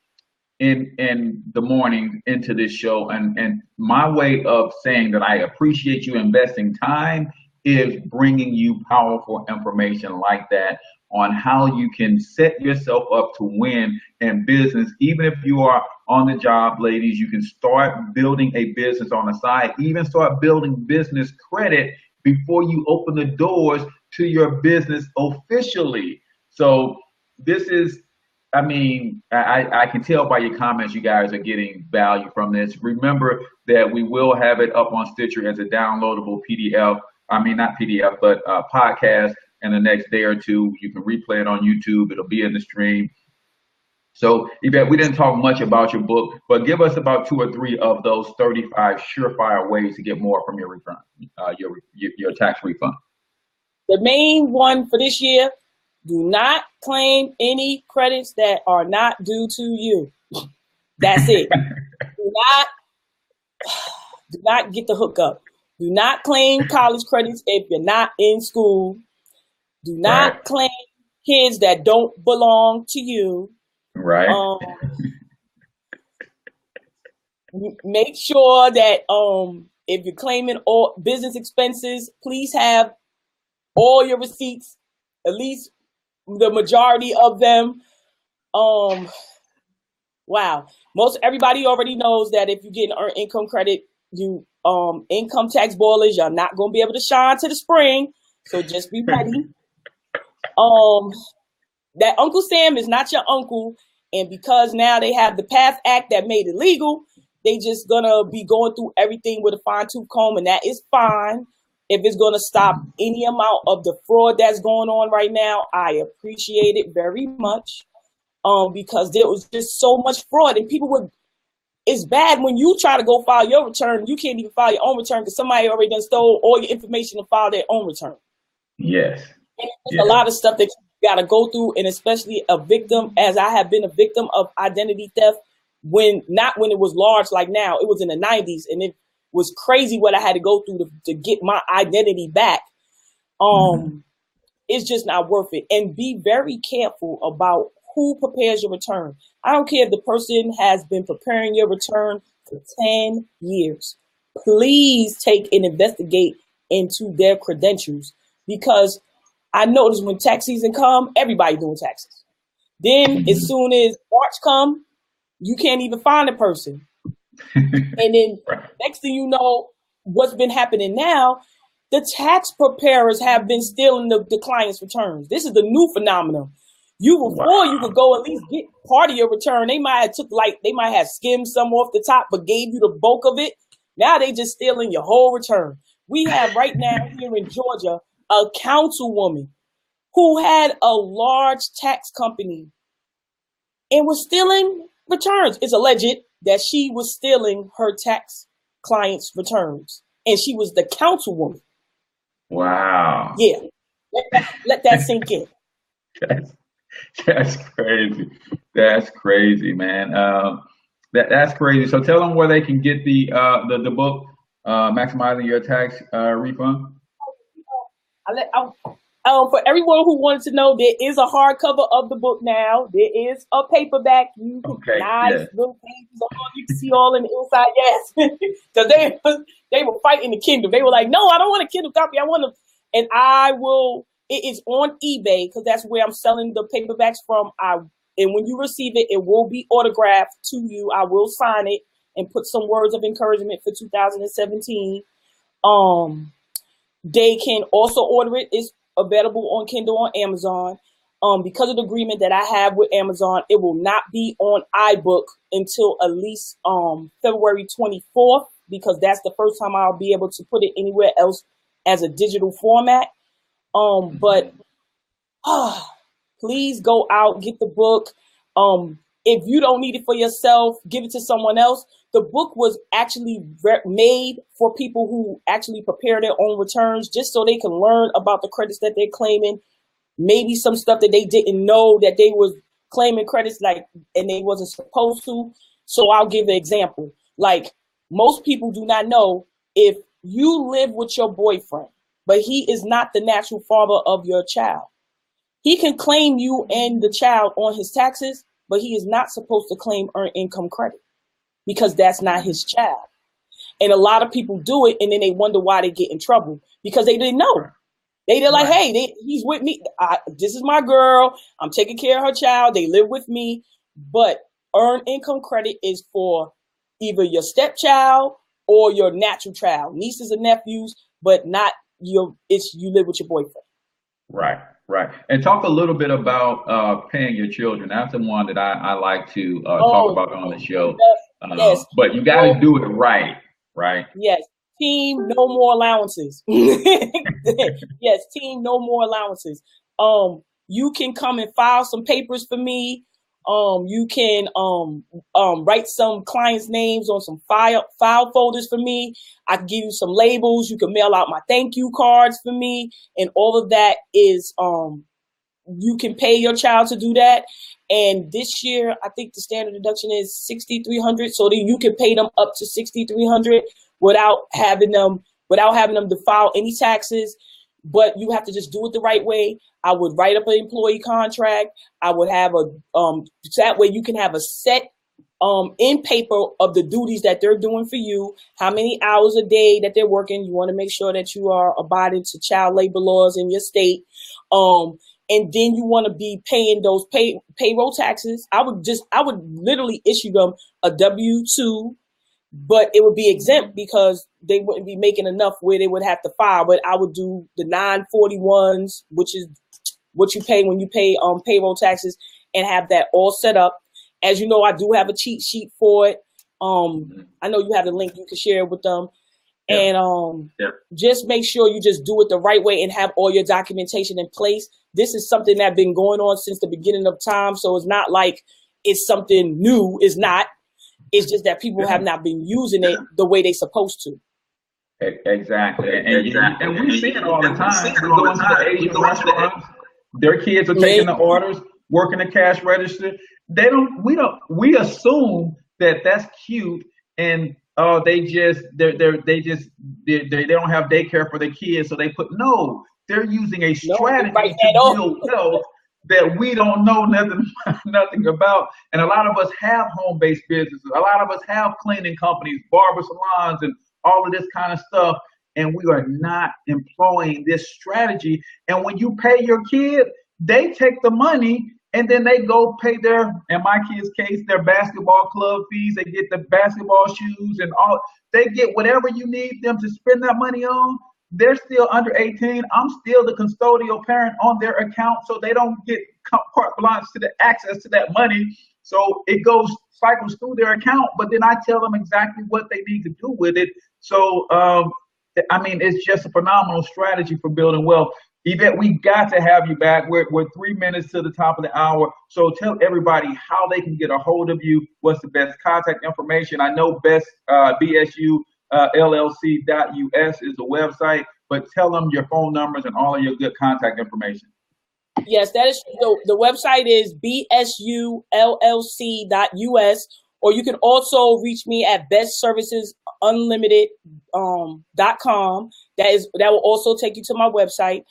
in the morning into this show, and my way of saying that I appreciate you investing time is bringing you powerful information like that on how you can set yourself up to win in business. Even if you are on the job, ladies, you can start building a business on the side, even start building business credit before you open the doors to your business officially. So this is, I mean, I can tell by your comments you guys are getting value from this. Remember that we will have it up on Stitcher as a downloadable PDF. I mean, not PDF, but podcast in the next day or two. You can replay it on YouTube. It'll be in the stream. So, Yvette, we didn't talk much about your book, but give us about 2 or 3 of those 35 surefire ways to get more from your refund, your tax refund. The main one for this year: do not claim any credits that are not due to you. That's it. do not get the hookup. Do not claim college credits if you're not in school. Do not claim kids that don't belong to you. Right. Make sure that if you're claiming all business expenses, please have all your receipts, at least the majority of them. Wow. Everybody already knows that if you get an earned income credit, you income tax boilers, you're not going to be able to shine to the spring. So just be ready. That Uncle Sam is not your uncle. And because now they have the PATH Act that made it legal, they just gonna be going through everything with a fine-tooth comb, and that is fine. If it's gonna stop any amount of the fraud that's going on right now, I appreciate it very much. Because there was just so much fraud, and it's bad when you try to go file your return, you can't even file your own return because somebody already done stole all your information to file their own return. Yes. And there's a lot of stuff that you got to go through, and especially a victim, as I have been a victim of identity theft, not when it was large like now. It was in the 90s, and it was crazy what I had to go through to get my identity back. It's just not worth it. And be very careful about who prepares your return. I don't care if the person has been preparing your return for 10 years. Please take and investigate into their credentials, because I notice when tax season come, everybody doing taxes. Then as soon as March come, you can't even find a person. And then next thing you know, what's been happening now, the tax preparers have been stealing the client's returns. This is the new phenomenon. You could go at least get part of your return. They might have skimmed some off the top, but gave you the bulk of it. Now they just stealing your whole return. We have right now here in Georgia a councilwoman who had a large tax company and was stealing returns. It's alleged that she was stealing her tax clients' returns, and she was the councilwoman. Wow. Yeah, let that sink in. That's, that's crazy. That's crazy, man. That's crazy. So tell them where they can get the book, Maximizing Your Tax Refund. For everyone who wanted to know, there is a hardcover of the book now. There is a paperback. You can nice little pages on. You can see all in the inside. Yes, because they were fighting the Kindle. They were like, no, I don't want a Kindle copy. I want to, and I will. It is on eBay because that's where I'm selling the paperbacks from. And when you receive it, it will be autographed to you. I will sign it and put some words of encouragement for 2017. They can also order it. It's available on Kindle on Amazon. Because of the agreement that I have with Amazon, it will not be on iBook until at least February 24th, because that's the first time I'll be able to put it anywhere else as a digital format. But please go out, get the book. If you don't need it for yourself, give it to someone else. The book was actually made for people who actually prepare their own returns, just so they can learn about the credits that they're claiming. Maybe some stuff that they didn't know that they was claiming credits and they wasn't supposed to. So I'll give an example. Like, most people do not know, if you live with your boyfriend, but he is not the natural father of your child, he can claim you and the child on his taxes, but he is not supposed to claim earned income credit because that's not his child. And a lot of people do it, and then they wonder why they get in trouble because they didn't know. They're like, hey, he's with me. This is my girl. I'm taking care of her child. They live with me. But earned income credit is for either your stepchild or your natural child, nieces and nephews, but not you live with your boyfriend. Right. And talk a little bit about paying your children. That's the one that I like to talk about on the show. Yes. But you got to do it right. Yes. Team, no more allowances. Yes, team, no more allowances. You can come and file some papers for me. You can write some clients' names on some file folders for me. I can give you some labels. You can mail out my thank you cards for me, and all of that is you can pay your child to do that. And this year, I think the standard deduction is $6,300, so that you can pay them up to $6,300 without having them to file any taxes. But you have to just do it the right way. I would write up an employee contract. I would have that way you can have a set in paper of the duties that they're doing for you, how many hours a day that they're working. You want to make sure that you are abiding to child labor laws in your state. And then you want to be paying those payroll taxes. I would literally issue them a W-2, but it would be exempt because they wouldn't be making enough where they would have to file. But I would do the 941s, which is what you pay when you pay payroll taxes, and have that all set up. As you know, I do have a cheat sheet for it. I know you have the link, you can share it with them. Yeah. And just make sure you just do it the right way and have all your documentation in place. This is something that's been going on since the beginning of time. So it's not like it's something new. It's not. It's just that people have not been using it the way they're supposed to. Exactly. And we see it all the time. We go into the Asian restaurants. Their kids are taking the orders, working the cash register. We assume that that's cute, and they don't have daycare for their kids, so they're using a strategy to build wealth that we don't know nothing about. And a lot of us have home-based businesses. A lot of us have cleaning companies, barber salons, and all of this kind of stuff. And we are not employing this strategy. And when you pay your kid, they take the money and then they go pay in my kid's case, their basketball club fees. They get the basketball shoes and all. They get whatever you need them to spend that money on. They're still under 18. I'm still the custodial parent on their account, so they don't get carte blanche to the access to that money. So it cycles through their account, but then I tell them exactly what they need to do with it. So, it's just a phenomenal strategy for building wealth. Yvette, we got to have you back. We're 3 minutes to the top of the hour. So tell everybody how they can get a hold of you. What's the best contact information? I know best BSU LLC.us is the website, but tell them your phone numbers and all of your good contact information. Yes, that is the website is bsullc.us, or you can also reach me at bestservicesunlimited.com. That will also take you to my website.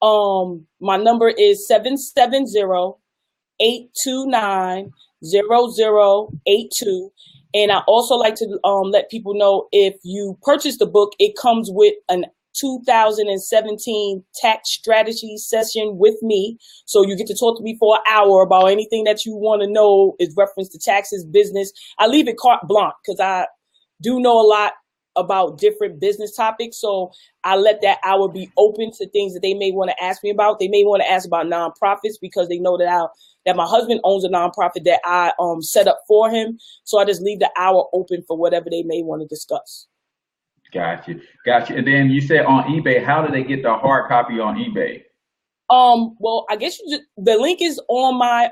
My number is 770-829-0082. And I also like to let people know, if you purchase the book, it comes with an 2017 tax strategy session with me. So you get to talk to me for an hour about anything that you want to know is reference to taxes, business. I leave it carte blanche because I do know a lot about different business topics. So I let that hour be open to things that they may want to ask me about. They may want to ask about nonprofits because they know that that my husband owns a nonprofit that I set up for him. So I just leave the hour open for whatever they may want to discuss. Gotcha. And then you said on eBay, how do they get the hard copy on eBay? Well, I guess the link is on my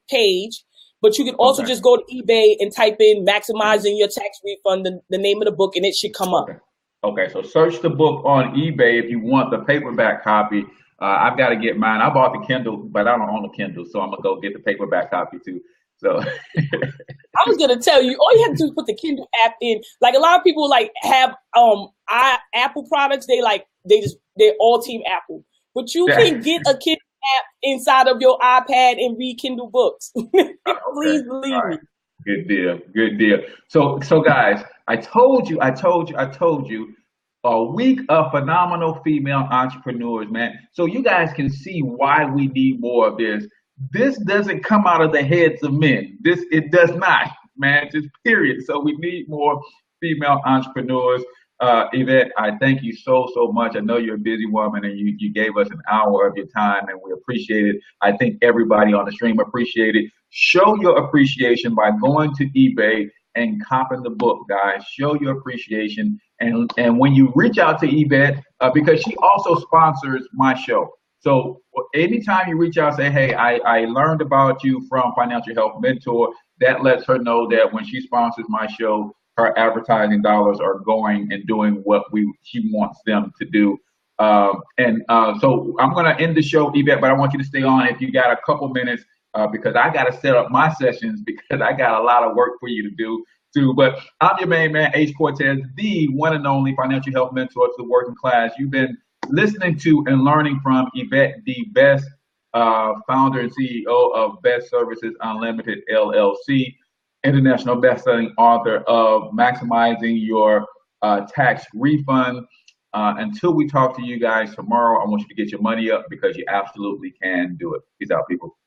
page, but you can also just go to eBay and type in "maximizing your tax refund," the name of the book, and it should come up. Okay, so search the book on eBay if you want the paperback copy. I've got to get mine. I bought the Kindle, but I don't own a Kindle, so I'm gonna go get the paperback copy too. So I was gonna tell you, all you have to do is put the Kindle app in. Like, a lot of people have Apple products. They're all team Apple, but you can get a Kindle app inside of your iPad and read Kindle books. Please believe me. Good deal. So guys, I told you, a week of phenomenal female entrepreneurs, man. So you guys can see why we need more of this. This doesn't come out of the heads of men. It does not, man, just period. So we need more female entrepreneurs. Yvette, I thank you so much. I know you're a busy woman, and you gave us an hour of your time, and we appreciate it. I think everybody on the stream appreciate it. Show your appreciation by going to eBay and copping the book, guys. Show your appreciation. And when you reach out to Yvette, because she also sponsors my show. So anytime you reach out, say, hey, I learned about you from Financial Health Mentor, that lets her know that when she sponsors my show, her advertising dollars are going and doing what she wants them to do. So I'm going to end the show, Yvette, but I want you to stay on if you got a couple minutes, because I got to set up my sessions because I got a lot of work for you to do too. But I'm your main man, H Cortez, the one and only financial health mentor to the working class. You've been listening to and learning from Yvette, the best founder and CEO of Best Services Unlimited LLC, international best-selling author of Maximizing Your Tax Refund. Until we talk to you guys tomorrow, I want you to get your money up because you absolutely can do it. Peace out, people.